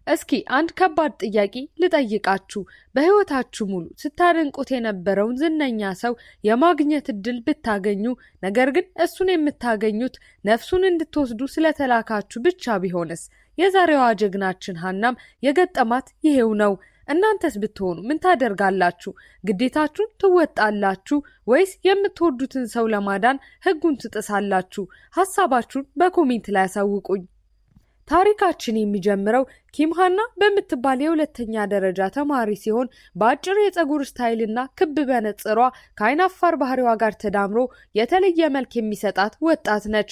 እስኪ አንድ ከባድ ጥያቄ ልጠይቃችሁ። በህይወታችሁ ሙሉ ስታደንቁት የነበረውን ዝነኛ ሰው የማግኘት እድል ብታገኙ፣ ነገር ግን እሱን የምታገኙት ነፍሱን እንድትወስዱ ስለተላካችሁ ብቻ ቢሆንስ? የዛሬዋ ጀግናችን ሀናም የገጠማት ይሄው ነው። እናንተስ ብትሆኑ ምን ታደርጋላችሁ? ግዴታችሁን ትወጣላችሁ ወይስ የምትወዱትን ሰው ለማዳን ህጉን ትጥሳላችሁ? ሐሳባችሁን በኮሜንት ላይ አሳውቁኝ። ታሪካችን የሚጀምረው ኪም ሃና በምትባል የሁለተኛ ደረጃ ተማሪ ሲሆን በአጭር የፀጉር ስታይልና ክብ መነጽሯ ከአይናፋር ባህሪዋ ጋር ተዳምሮ የተለየ መልክ የሚሰጣት ወጣት ነች።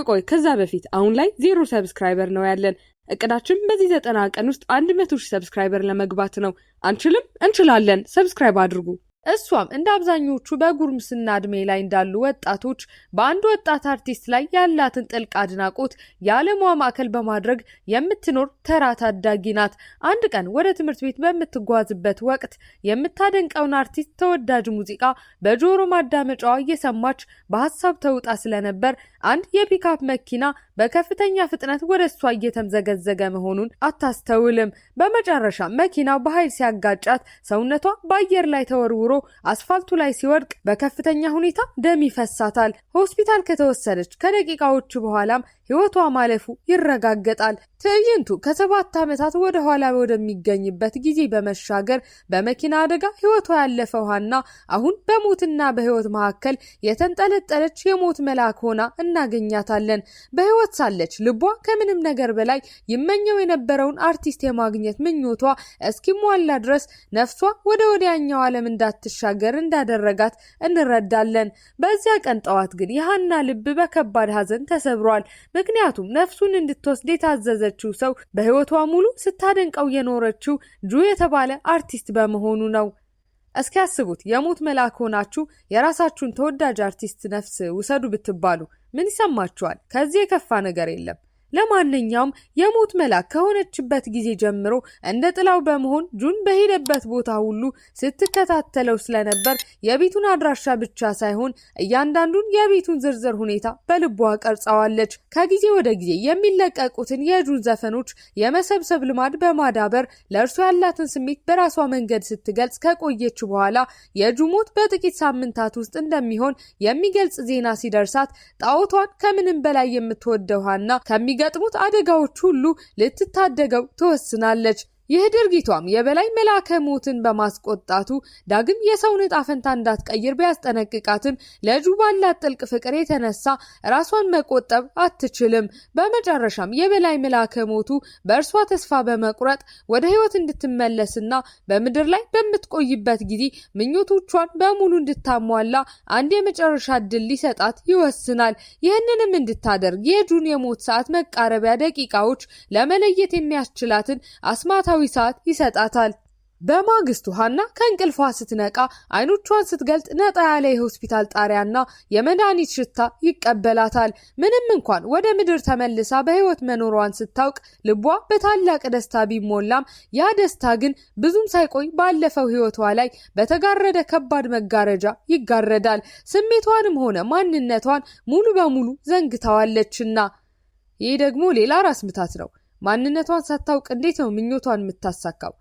ቆይ ከዛ በፊት አሁን ላይ 0 ሰብስክራይበር ነው ያለን። እቅዳችን በዚህ 90 ቀን ውስጥ 100,000 ሰብስክራይበር ለመግባት ነው። አንችልም? እንችላለን። ሰብስክራይብ አድርጉ። እሷም እንደ አብዛኞቹ በጉርምስና እድሜ ላይ እንዳሉ ወጣቶች በአንድ ወጣት አርቲስት ላይ ያላትን ጥልቅ አድናቆት የዓለሟ ማዕከል በማድረግ የምትኖር ተራ ታዳጊ ናት። አንድ ቀን ወደ ትምህርት ቤት በምትጓዝበት ወቅት የምታደንቀውን አርቲስት ተወዳጅ ሙዚቃ በጆሮ ማዳመጫዋ እየሰማች በሀሳብ ተውጣ ስለነበር አንድ የፒካፕ መኪና በከፍተኛ ፍጥነት ወደ እሷ እየተምዘገዘገ መሆኑን አታስተውልም። በመጨረሻ መኪናው በኃይል ሲያጋጫት ሰውነቷ በአየር ላይ ተወርውሮ አስፋልቱ ላይ ሲወድቅ በከፍተኛ ሁኔታ ደም ይፈሳታል። ሆስፒታል ከተወሰደች ከደቂቃዎች በኋላም ህይወቷ ማለፉ ይረጋገጣል። ትዕይንቱ ከ7 ዓመታት ወደ ኋላ ወደሚገኝበት ጊዜ በመሻገር በመኪና አደጋ ህይወቷ ያለፈው ሀና አሁን በሞትና በህይወት መካከል የተንጠለጠለች የሞት መልአክ ሆና እናገኛታለን። በህይወት ሳለች ልቧ ከምንም ነገር በላይ ይመኘው የነበረውን አርቲስት የማግኘት ምኞቷ እስኪሟላ ድረስ ነፍሷ ወደ ወዲያኛው ዓለም እንዳትሻገር እንዳደረጋት እንረዳለን። በዚያ ቀን ጠዋት ግን የሀና ልብ በከባድ ሀዘን ተሰብሯል። ምክንያቱም ነፍሱን እንድትወስድ የታዘዘችው ሰው በህይወቷ ሙሉ ስታደንቀው የኖረችው ጁ የተባለ አርቲስት በመሆኑ ነው። እስኪ ያስቡት፣ የሞት መልአክ ሆናችሁ የራሳችሁን ተወዳጅ አርቲስት ነፍስ ውሰዱ ብትባሉ ምን ይሰማችኋል? ከዚህ የከፋ ነገር የለም። ለማንኛውም የሞት መልአክ ከሆነችበት ጊዜ ጀምሮ እንደ ጥላው በመሆን ጁን በሄደበት ቦታ ሁሉ ስትከታተለው ስለነበር የቤቱን አድራሻ ብቻ ሳይሆን እያንዳንዱን የቤቱን ዝርዝር ሁኔታ በልቧ ቀርጸዋለች። ከጊዜ ወደ ጊዜ የሚለቀቁትን የጁን ዘፈኖች የመሰብሰብ ልማድ በማዳበር ለእርሱ ያላትን ስሜት በራሷ መንገድ ስትገልጽ ከቆየች በኋላ የጁ ሞት በጥቂት ሳምንታት ውስጥ እንደሚሆን የሚገልጽ ዜና ሲደርሳት ጣዖቷን ከምንም በላይ የምትወደው ሀና ገጥሞት አደጋዎች ሁሉ ልትታደገው ተወስናለች። ይህ ድርጊቷም የበላይ መልአከ ሞትን በማስቆጣቱ ዳግም የሰውን ዕጣ ፈንታ እንዳትቀይር ቢያስጠነቅቃትም ለጁ ባላት ጥልቅ ፍቅር የተነሳ ራሷን መቆጠብ አትችልም። በመጨረሻም የበላይ መልአከ ሞቱ በእርሷ ተስፋ በመቁረጥ ወደ ህይወት እንድትመለስና በምድር ላይ በምትቆይበት ጊዜ ምኞቶቿን በሙሉ እንድታሟላ አንድ የመጨረሻ እድል ሊሰጣት ይወስናል። ይህንንም እንድታደርግ የጁን የሞት ሰዓት መቃረቢያ ደቂቃዎች ለመለየት የሚያስችላትን አስማታዊ ሰዓት ይሰጣታል። በማግስቱ ሀና ከእንቅልፏ ስትነቃ አይኖቿን ስትገልጥ ነጣ ያለ የሆስፒታል ጣሪያና የመድኃኒት ሽታ ይቀበላታል። ምንም እንኳን ወደ ምድር ተመልሳ በህይወት መኖሯን ስታውቅ ልቧ በታላቅ ደስታ ቢሞላም ያ ደስታ ግን ብዙም ሳይቆይ ባለፈው ህይወቷ ላይ በተጋረደ ከባድ መጋረጃ ይጋረዳል። ስሜቷንም ሆነ ማንነቷን ሙሉ በሙሉ ዘንግታዋለችና። ይህ ደግሞ ሌላ ራስ ምታት ነው። ማንነቷን ሳታውቅ እንዴት ነው ምኞቷን የምታሳካው?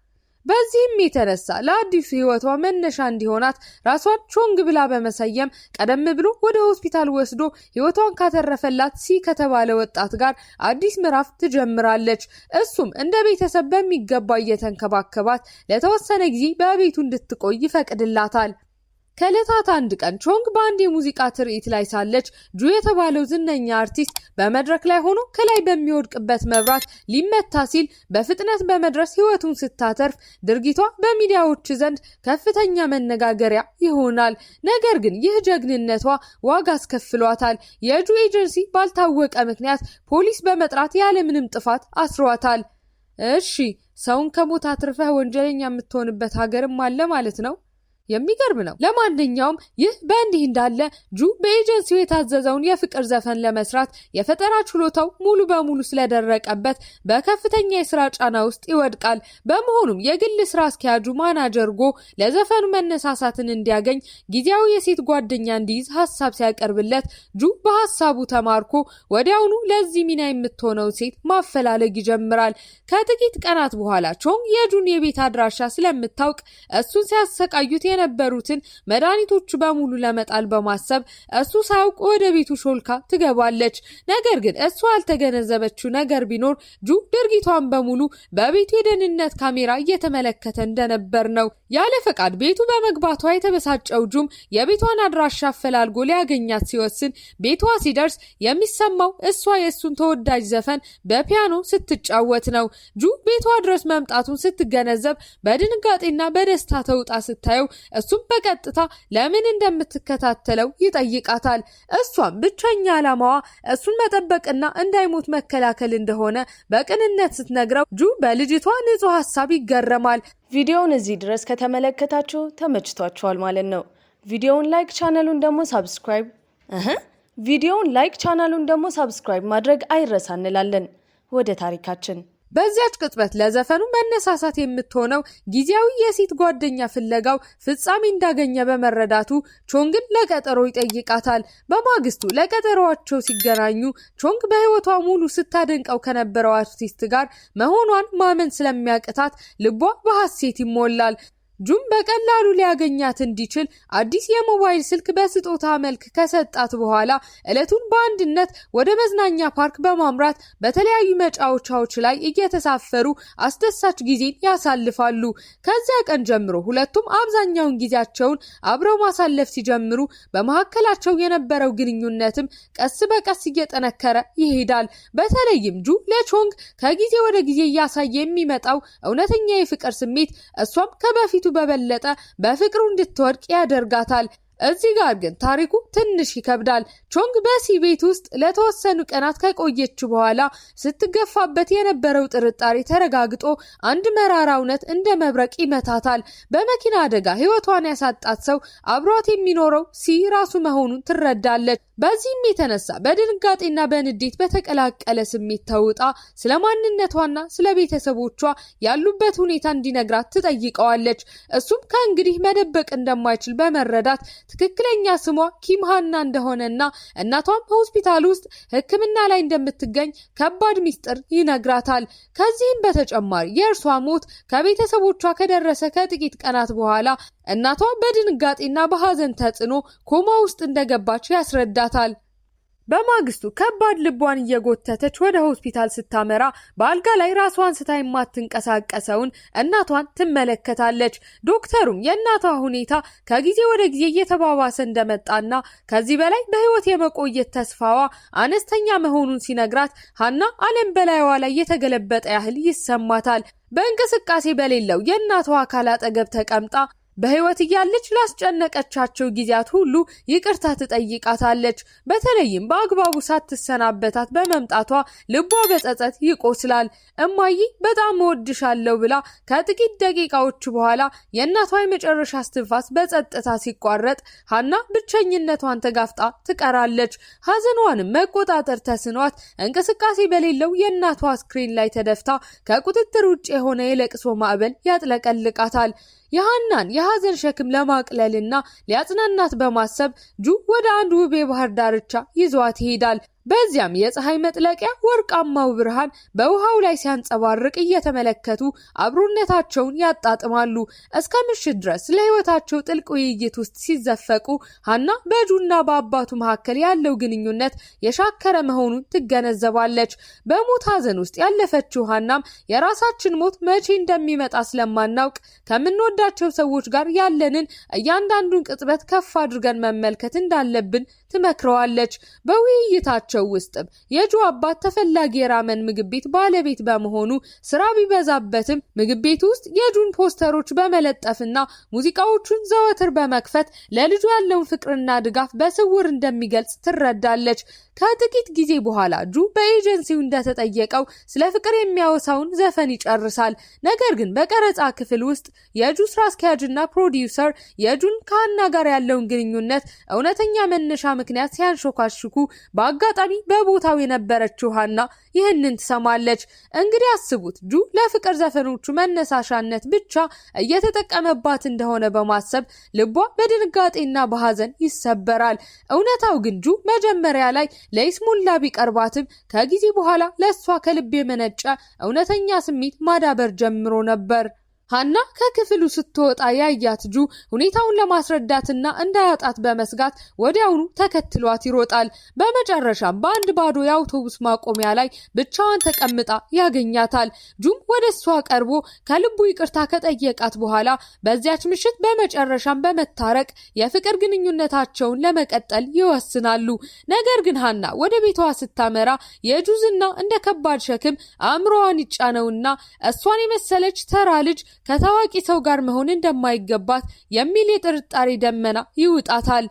በዚህም የተነሳ ለአዲሱ ህይወቷ መነሻ እንዲሆናት ራሷን ቾንግ ብላ በመሰየም ቀደም ብሎ ወደ ሆስፒታል ወስዶ ህይወቷን ካተረፈላት ሲ ከተባለ ወጣት ጋር አዲስ ምዕራፍ ትጀምራለች። እሱም እንደ ቤተሰብ በሚገባ እየተንከባከባት ለተወሰነ ጊዜ በቤቱ እንድትቆይ ይፈቅድላታል። ከዕለታት አንድ ቀን ቾንግ በአንድ የሙዚቃ ትርኢት ላይ ሳለች ጁ የተባለው ዝነኛ አርቲስት በመድረክ ላይ ሆኖ ከላይ በሚወድቅበት መብራት ሊመታ ሲል በፍጥነት በመድረስ ህይወቱን ስታተርፍ ድርጊቷ በሚዲያዎች ዘንድ ከፍተኛ መነጋገሪያ ይሆናል። ነገር ግን ይህ ጀግንነቷ ዋጋ አስከፍሏታል። የጁ ኤጀንሲ ባልታወቀ ምክንያት ፖሊስ በመጥራት ያለምንም ጥፋት አስሯታል። እሺ፣ ሰውን ከሞት አትርፈህ ወንጀለኛ የምትሆንበት ሀገርም አለ ማለት ነው። የሚገርም ነው። ለማንኛውም ይህ በእንዲህ እንዳለ ጁ በኤጀንሲው የታዘዘውን የፍቅር ዘፈን ለመስራት የፈጠራ ችሎታው ሙሉ በሙሉ ስለደረቀበት በከፍተኛ የስራ ጫና ውስጥ ይወድቃል። በመሆኑም የግል ስራ አስኪያጁ ማናጀር ጎ ለዘፈኑ መነሳሳትን እንዲያገኝ ጊዜያዊ የሴት ጓደኛ እንዲይዝ ሀሳብ ሲያቀርብለት ጁ በሀሳቡ ተማርኮ ወዲያውኑ ለዚህ ሚና የምትሆነው ሴት ማፈላለግ ይጀምራል። ከጥቂት ቀናት በኋላ ቾንግ የጁን የቤት አድራሻ ስለምታውቅ እሱን ሲያሰቃዩት የነበሩትን መድኃኒቶቹ በሙሉ ለመጣል በማሰብ እሱ ሳያውቅ ወደ ቤቱ ሾልካ ትገባለች። ነገር ግን እሱ ያልተገነዘበችው ነገር ቢኖር ጁ ድርጊቷን በሙሉ በቤቱ የደህንነት ካሜራ እየተመለከተ እንደነበር ነው። ያለ ፈቃድ ቤቱ በመግባቷ የተበሳጨው ጁም የቤቷን አድራሻ አፈላልጎ ሊያገኛት ሲወስን ቤቷ ሲደርስ የሚሰማው እሷ የእሱን ተወዳጅ ዘፈን በፒያኖ ስትጫወት ነው። ጁ ቤቷ ድረስ መምጣቱን ስትገነዘብ በድንጋጤና በደስታ ተውጣ ስታየው እሱም በቀጥታ ለምን እንደምትከታተለው ይጠይቃታል። እሷም ብቸኛ ዓላማዋ እሱን መጠበቅና እንዳይሞት መከላከል እንደሆነ በቅንነት ስትነግረው ጁ በልጅቷ ንጹህ ሀሳብ ይገረማል። ቪዲዮውን እዚህ ድረስ ከተመለከታችሁ ተመችቷችኋል ማለት ነው። ቪዲዮውን ላይክ ቻናሉን ደግሞ ሰብስክራይብ ማድረግ አይረሳ እንላለን። ወደ ታሪካችን በዚያች ቅጽበት ለዘፈኑ መነሳሳት የምትሆነው ጊዜያዊ የሴት ጓደኛ ፍለጋው ፍጻሜ እንዳገኘ በመረዳቱ ቾንግን ለቀጠሮ ይጠይቃታል። በማግስቱ ለቀጠሮዋቸው ሲገናኙ ቾንግ በህይወቷ ሙሉ ስታደንቀው ከነበረው አርቲስት ጋር መሆኗን ማመን ስለሚያቅታት ልቧ በሐሴት ይሞላል። ጁም በቀላሉ ሊያገኛት እንዲችል አዲስ የሞባይል ስልክ በስጦታ መልክ ከሰጣት በኋላ ዕለቱን በአንድነት ወደ መዝናኛ ፓርክ በማምራት በተለያዩ መጫወቻዎች ላይ እየተሳፈሩ አስደሳች ጊዜን ያሳልፋሉ። ከዚያ ቀን ጀምሮ ሁለቱም አብዛኛውን ጊዜያቸውን አብረው ማሳለፍ ሲጀምሩ በመካከላቸው የነበረው ግንኙነትም ቀስ በቀስ እየጠነከረ ይሄዳል። በተለይም ጁ ለቾንግ ከጊዜ ወደ ጊዜ እያሳየ የሚመጣው እውነተኛ የፍቅር ስሜት እሷም ከበፊቱ በበለጠ በፍቅሩ እንድትወድቅ ያደርጋታል። እዚህ ጋር ግን ታሪኩ ትንሽ ይከብዳል። ቾንግ በሲ ቤት ውስጥ ለተወሰኑ ቀናት ከቆየች በኋላ ስትገፋበት የነበረው ጥርጣሬ ተረጋግጦ አንድ መራራ እውነት እንደ መብረቅ ይመታታል። በመኪና አደጋ ህይወቷን ያሳጣት ሰው አብሯት የሚኖረው ሲ ራሱ መሆኑን ትረዳለች። በዚህም የተነሳ በድንጋጤና በንዴት በተቀላቀለ ስሜት ተውጣ ስለ ማንነቷና ስለ ቤተሰቦቿ ያሉበት ሁኔታ እንዲነግራት ትጠይቀዋለች። እሱም ከእንግዲህ መደበቅ እንደማይችል በመረዳት ትክክለኛ ስሟ ኪም ሃና እንደሆነና እናቷም ሆስፒታል ውስጥ ሕክምና ላይ እንደምትገኝ ከባድ ሚስጥር ይነግራታል። ከዚህም በተጨማሪ የእርሷ ሞት ከቤተሰቦቿ ከደረሰ ከጥቂት ቀናት በኋላ እናቷ በድንጋጤና በሐዘን ተጽዕኖ ኮማ ውስጥ እንደገባች ያስረዳታል። በማግስቱ ከባድ ልቧን እየጎተተች ወደ ሆስፒታል ስታመራ በአልጋ ላይ ራሷን ስታ የማትንቀሳቀሰውን እናቷን ትመለከታለች። ዶክተሩም የእናቷ ሁኔታ ከጊዜ ወደ ጊዜ እየተባባሰ እንደመጣና ከዚህ በላይ በህይወት የመቆየት ተስፋዋ አነስተኛ መሆኑን ሲነግራት ሃና ዓለም በላይዋ ላይ የተገለበጠ ያህል ይሰማታል። በእንቅስቃሴ በሌለው የእናቷ አካል አጠገብ ተቀምጣ በህይወት እያለች ላስጨነቀቻቸው ጊዜያት ሁሉ ይቅርታ ትጠይቃታለች። በተለይም በአግባቡ ሳትሰናበታት በመምጣቷ ልቧ በጸጸት ይቆስላል። እማዬ በጣም እወድሻለሁ ብላ ከጥቂት ደቂቃዎች በኋላ የእናቷ የመጨረሻ እስትንፋስ በጸጥታ ሲቋረጥ ሃና ብቸኝነቷን ተጋፍጣ ትቀራለች። ሐዘኗንም መቆጣጠር ተስኗት እንቅስቃሴ በሌለው የእናቷ ስክሪን ላይ ተደፍታ ከቁጥጥር ውጭ የሆነ የለቅሶ ማዕበል ያጥለቀልቃታል። የሃናን የሐዘን ሸክም ለማቅለልና ሊያጽናናት በማሰብ ጁ ወደ አንድ ውብ የባህር ዳርቻ ይዟት ይሄዳል። በዚያም የፀሐይ መጥለቂያ ወርቃማው ብርሃን በውሃው ላይ ሲያንጸባርቅ እየተመለከቱ አብሮነታቸውን ያጣጥማሉ። እስከ ምሽት ድረስ ለህይወታቸው ጥልቅ ውይይት ውስጥ ሲዘፈቁ ሃና በጁና በአባቱ መካከል ያለው ግንኙነት የሻከረ መሆኑን ትገነዘባለች። በሞት ሐዘን ውስጥ ያለፈችው ሃናም የራሳችን ሞት መቼ እንደሚመጣ ስለማናውቅ ከምንወዳቸው ሰዎች ጋር ያለንን እያንዳንዱን ቅጽበት ከፍ አድርገን መመልከት እንዳለብን ትመክረዋለች። በውይይታቸው ቤታቸው ውስጥም የጁ አባት ተፈላጊ የራመን ምግብ ቤት ባለቤት በመሆኑ ስራ ቢበዛበትም ምግብ ቤት ውስጥ የጁን ፖስተሮች በመለጠፍና ሙዚቃዎቹን ዘወትር በመክፈት ለልጁ ያለውን ፍቅርና ድጋፍ በስውር እንደሚገልጽ ትረዳለች። ከጥቂት ጊዜ በኋላ ጁ በኤጀንሲው እንደተጠየቀው ስለ ፍቅር የሚያወሳውን ዘፈን ይጨርሳል። ነገር ግን በቀረጻ ክፍል ውስጥ የጁ ስራ አስኪያጅና ፕሮዲውሰር የጁን ከሃና ጋር ያለውን ግንኙነት እውነተኛ መነሻ ምክንያት ሲያንሾካሽኩ በአጋጣሚ በቦታው የነበረችው ሃና ይህንን ትሰማለች። እንግዲህ አስቡት፣ ጁ ለፍቅር ዘፈኖቹ መነሳሻነት ብቻ እየተጠቀመባት እንደሆነ በማሰብ ልቧ በድንጋጤና በሐዘን ይሰበራል። እውነታው ግን ጁ መጀመሪያ ላይ ለይስሙላ ቢቀርባትም ከጊዜ በኋላ ለእሷ ከልብ የመነጨ እውነተኛ ስሜት ማዳበር ጀምሮ ነበር። ሃና ከክፍሉ ስትወጣ ያያት ጁ ሁኔታውን ለማስረዳትና እንዳያጣት በመስጋት ወዲያውኑ ተከትሏት ይሮጣል። በመጨረሻም በአንድ ባዶ የአውቶቡስ ማቆሚያ ላይ ብቻዋን ተቀምጣ ያገኛታል። ጁም ወደ እሷ ቀርቦ ከልቡ ይቅርታ ከጠየቃት በኋላ በዚያች ምሽት በመጨረሻም በመታረቅ የፍቅር ግንኙነታቸውን ለመቀጠል ይወስናሉ። ነገር ግን ሃና ወደ ቤቷ ስታመራ የጁ ዝና እንደ ከባድ ሸክም አእምሮዋን ይጫነውና እሷን የመሰለች ተራ ልጅ ከታዋቂ ሰው ጋር መሆን እንደማይገባት የሚል የጥርጣሬ ደመና ይውጣታል።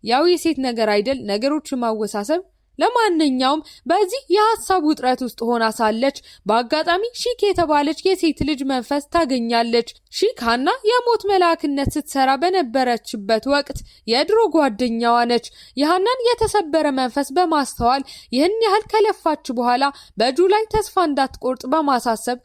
ያው የሴት ነገር አይደል ነገሮችን ማወሳሰብ። ለማንኛውም በዚህ የሐሳብ ውጥረት ውስጥ ሆና ሳለች በአጋጣሚ ሺክ የተባለች የሴት ልጅ መንፈስ ታገኛለች። ሺክ ሃና የሞት መልአክነት ስትሰራ በነበረችበት ወቅት የድሮ ጓደኛዋ ነች። የሃናን የተሰበረ መንፈስ በማስተዋል ይህን ያህል ከለፋች በኋላ በጁ ላይ ተስፋ እንዳትቆርጥ በማሳሰብ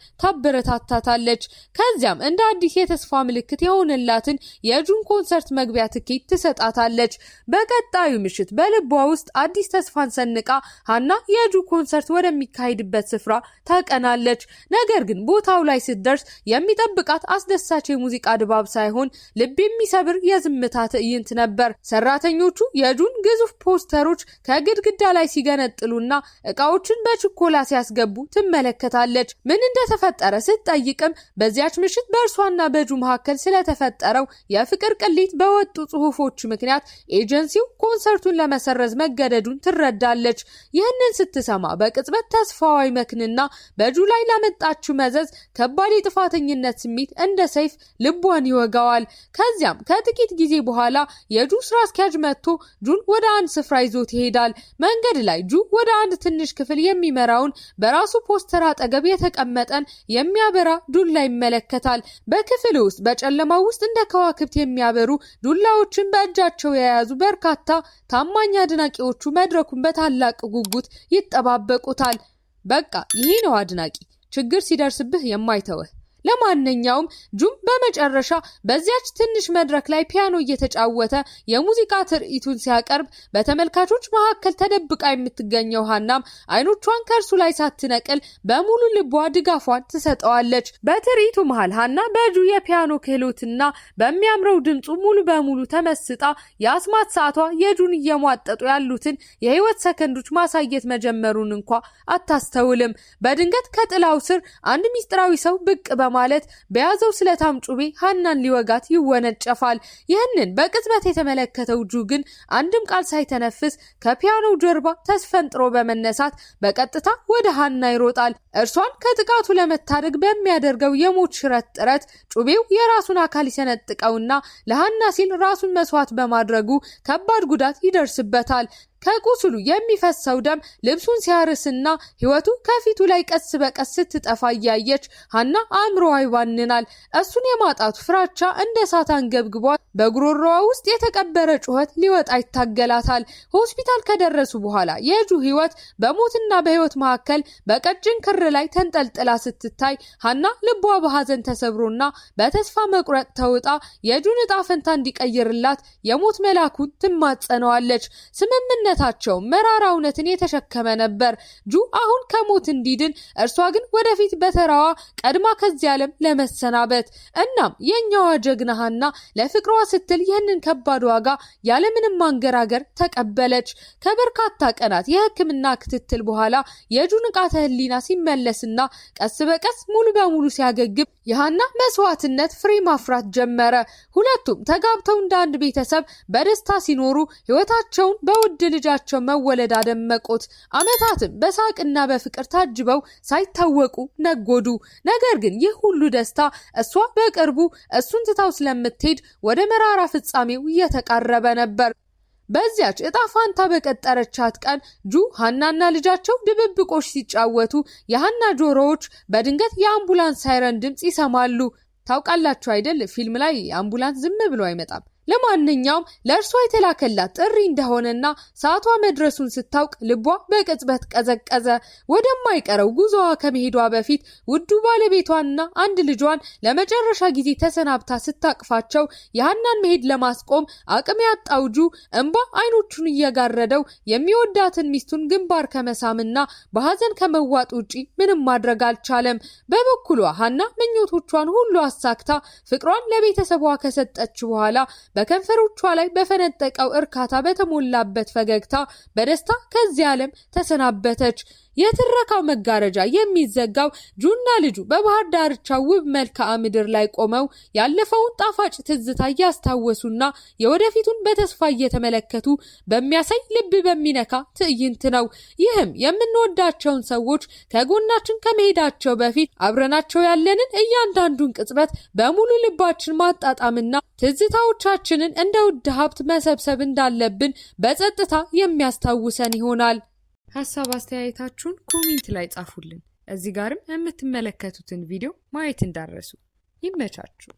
ታበረታታታለች። ከዚያም እንደ አዲስ የተስፋ ምልክት የሆነላትን የጁን ኮንሰርት መግቢያ ትኬት ትሰጣታለች። በቀጣዩ ምሽት በልቧ ውስጥ አዲስ ተስፋን ሰንቃ ሃና የጁ ኮንሰርት ወደሚካሄድበት ስፍራ ታቀናለች። ነገር ግን ቦታው ላይ ስትደርስ የሚጠብቃት አስደሳች የሙዚቃ ድባብ ሳይሆን ልብ የሚሰብር የዝምታ ትዕይንት ነበር። ሰራተኞቹ የጁን ግዙፍ ፖስተሮች ከግድግዳ ላይ ሲገነጥሉና እቃዎችን በችኮላ ሲያስገቡ ትመለከታለች። ምን እንደተፈጠረ ስትጠይቅም በዚያች ምሽት በእርሷና በጁ መካከል ስለተፈጠረው የፍቅር ቅሌት በወጡ ጽሑፎች ምክንያት ኤጀንሲው ኮንሰርቱን ለመሰረዝ መገደዱን ትረዳለች። ይህንን ስትሰማ በቅጽበት ተስፋዋ ይመክንና በጁ ላይ ላመጣችው መዘዝ ከባድ የጥፋተኝነት ስሜት እንደ ሰይፍ ልቧን ይወጋዋል። ከዚያም ከጥቂት ጊዜ በኋላ የጁ ስራ አስኪያጅ መጥቶ ጁን ወደ አንድ ስፍራ ይዞት ይሄዳል። መንገድ ላይ ጁ ወደ አንድ ትንሽ ክፍል የሚመራውን በራሱ ፖስተር አጠገብ የተቀመጠን የሚያበራ ዱላ ይመለከታል። በክፍል ውስጥ በጨለማው ውስጥ እንደ ከዋክብት የሚያበሩ ዱላዎችን በእጃቸው የያዙ በርካታ ታማኝ አድናቂዎቹ መድረኩን በታላቅ ጉጉት ይጠባበቁታል። በቃ ይሄ ነው አድናቂ፣ ችግር ሲደርስብህ የማይተወህ። ለማንኛውም ጁም በመጨረሻ በዚያች ትንሽ መድረክ ላይ ፒያኖ እየተጫወተ የሙዚቃ ትርኢቱን ሲያቀርብ በተመልካቾች መካከል ተደብቃ የምትገኘው ሃናም አይኖቿን ከእርሱ ላይ ሳትነቅል በሙሉ ልቧ ድጋፏን ትሰጠዋለች። በትርኢቱ መሃል ሃና በጁ የፒያኖ ክህሎትና በሚያምረው ድምፁ ሙሉ በሙሉ ተመስጣ የአስማት ሰዓቷ የጁን እየሟጠጡ ያሉትን የህይወት ሰከንዶች ማሳየት መጀመሩን እንኳ አታስተውልም። በድንገት ከጥላው ስር አንድ ሚስጥራዊ ሰው ብቅ ማለት በያዘው ስለታም ጩቤ ሃናን ሊወጋት ይወነጨፋል። ይህንን በቅጽበት የተመለከተው ጁ ግን አንድም ቃል ሳይተነፍስ ከፒያኖው ጀርባ ተስፈንጥሮ በመነሳት በቀጥታ ወደ ሃና ይሮጣል። እርሷን ከጥቃቱ ለመታደግ በሚያደርገው የሞት ሽረት ጥረት ጩቤው የራሱን አካል ይሰነጥቀውና ለሃና ሲል ራሱን መስዋዕት በማድረጉ ከባድ ጉዳት ይደርስበታል። ከቁስሉ የሚፈሰው ደም ልብሱን ሲያርስና ህይወቱ ከፊቱ ላይ ቀስ በቀስ ስትጠፋ እያየች ሃና አእምሮዋ ይባንናል። እሱን የማጣቱ ፍራቻ እንደ እሳት አንገብግቧት በጉሮሮዋ ውስጥ የተቀበረ ጩኸት ሊወጣ ይታገላታል። ሆስፒታል ከደረሱ በኋላ የጁ ህይወት በሞትና በህይወት መካከል በቀጭን ክር ላይ ተንጠልጥላ ስትታይ ሃና ልቧ በሐዘን ተሰብሮና በተስፋ መቁረጥ ተውጣ የጁን ዕጣ ፈንታ እንዲቀይርላት የሞት መልአኩን ትማጸነዋለች። ታቸው መራራ እውነትን የተሸከመ ነበር። ጁ አሁን ከሞት እንዲድን፣ እርሷ ግን ወደፊት በተራዋ ቀድማ ከዚህ ዓለም ለመሰናበት። እናም የኛዋ ጀግና ሃና ለፍቅሯ ስትል ይህንን ከባድ ዋጋ ያለምንም ማንገራገር ተቀበለች። ከበርካታ ቀናት የሕክምና ክትትል በኋላ የጁ ንቃተ ህሊና ሲመለስና ቀስ በቀስ ሙሉ በሙሉ ሲያገግም የሃና መስዋዕትነት ፍሬ ማፍራት ጀመረ። ሁለቱም ተጋብተው እንደ አንድ ቤተሰብ በደስታ ሲኖሩ ህይወታቸውን በውድ ልጅ ልጃቸው መወለድ አደመቁት። ዓመታትም በሳቅና በፍቅር ታጅበው ሳይታወቁ ነጎዱ። ነገር ግን ይህ ሁሉ ደስታ እሷ በቅርቡ እሱን ትታው ስለምትሄድ ወደ መራራ ፍጻሜው እየተቃረበ ነበር። በዚያች እጣ ፋንታ በቀጠረቻት ቀን ሀናና ልጃቸው ድብብቆሽ ሲጫወቱ የሀና ጆሮዎች በድንገት የአምቡላንስ ሳይረን ድምጽ ይሰማሉ። ታውቃላችሁ አይደል? ፊልም ላይ አምቡላንስ ዝም ብሎ አይመጣም። ለማንኛውም ለእርሷ የተላከላት ጥሪ እንደሆነና ሰዓቷ መድረሱን ስታውቅ ልቧ በቅጽበት ቀዘቀዘ። ወደማይቀረው ጉዞዋ ከመሄዷ በፊት ውዱ ባለቤቷንና አንድ ልጇን ለመጨረሻ ጊዜ ተሰናብታ ስታቅፋቸው የሀናን መሄድ ለማስቆም አቅም ያጣው እንባ አይኖቹን እየጋረደው የሚወዳትን ሚስቱን ግንባር ከመሳምና በሐዘን ከመዋጥ ውጪ ምንም ማድረግ አልቻለም። በበኩሏ ሀና ምኞቶቿን ሁሉ አሳክታ ፍቅሯን ለቤተሰቧ ከሰጠች በኋላ በከንፈሮቿ ላይ በፈነጠቀው እርካታ በተሞላበት ፈገግታ በደስታ ከዚህ ዓለም ተሰናበተች። የትረካው መጋረጃ የሚዘጋው ጁና ልጁ በባህር ዳርቻ ውብ መልክዓ ምድር ላይ ቆመው ያለፈውን ጣፋጭ ትዝታ እያስታወሱና የወደፊቱን በተስፋ እየተመለከቱ በሚያሳይ ልብ በሚነካ ትዕይንት ነው። ይህም የምንወዳቸውን ሰዎች ከጎናችን ከመሄዳቸው በፊት አብረናቸው ያለንን እያንዳንዱን ቅጽበት በሙሉ ልባችን ማጣጣምና ትዝታዎቻችንን እንደ ውድ ሀብት መሰብሰብ እንዳለብን በጸጥታ የሚያስታውሰን ይሆናል። ሐሳብ አስተያየታችሁን ኮሜንት ላይ ጻፉልን። እዚህ ጋርም የምትመለከቱትን ቪዲዮ ማየት እንዳትረሱ። ይመቻችሁ።